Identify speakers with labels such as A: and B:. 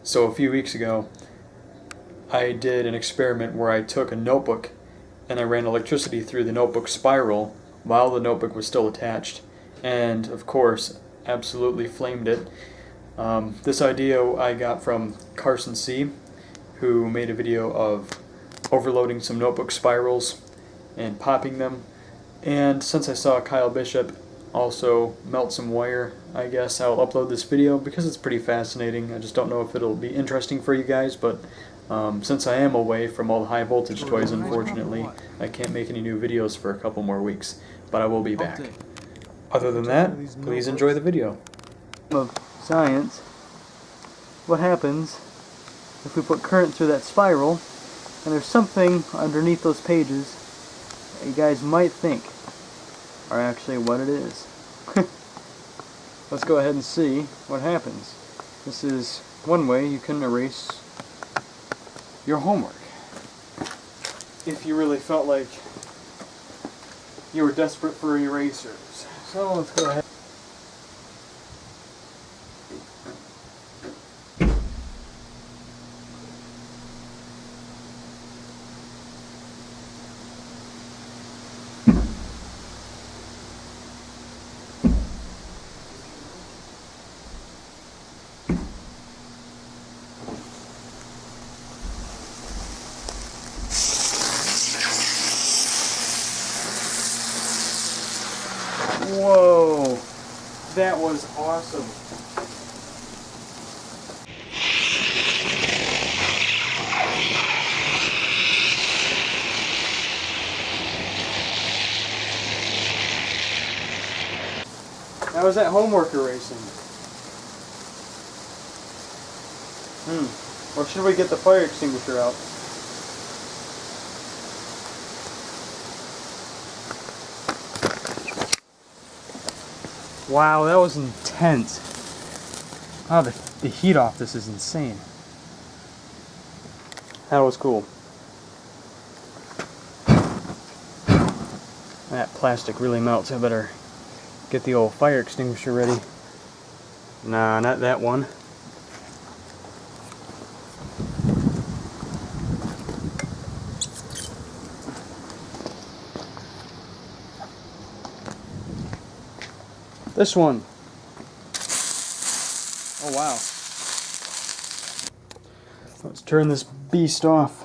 A: So a few weeks ago, I did an experiment where I took a notebook and I ran electricity through the notebook spiral while the notebook was still attached, and of course, absolutely flamed it. This idea I got from Carson C., who made a video of overloading some notebook spirals and popping them. And since I saw Kyle Bishop also melt some wire, I guess I'll upload this video because it's pretty fascinating. I just don't know if it'll be interesting for you guys, but since I am away from all the high voltage toys, unfortunately, I can't make any new videos for a couple more weeks, but I will be back. Other than that, please enjoy the video.
B: Of science, what happens if we put current through that spiral, and there's something underneath those pages that you guys might think are actually what it is. Let's go ahead and see what happens. This is one way you can erase your homework. If you really felt like you were desperate for erasers. So let's go ahead. Whoa, that was awesome. How was that homework erasing? Or should we get the fire extinguisher out? Wow, that was intense. Oh, the heat off this is insane. That was cool. That plastic really melts. I better get the old fire extinguisher ready. Nah, not that one. This one. Oh wow. Let's turn this beast off.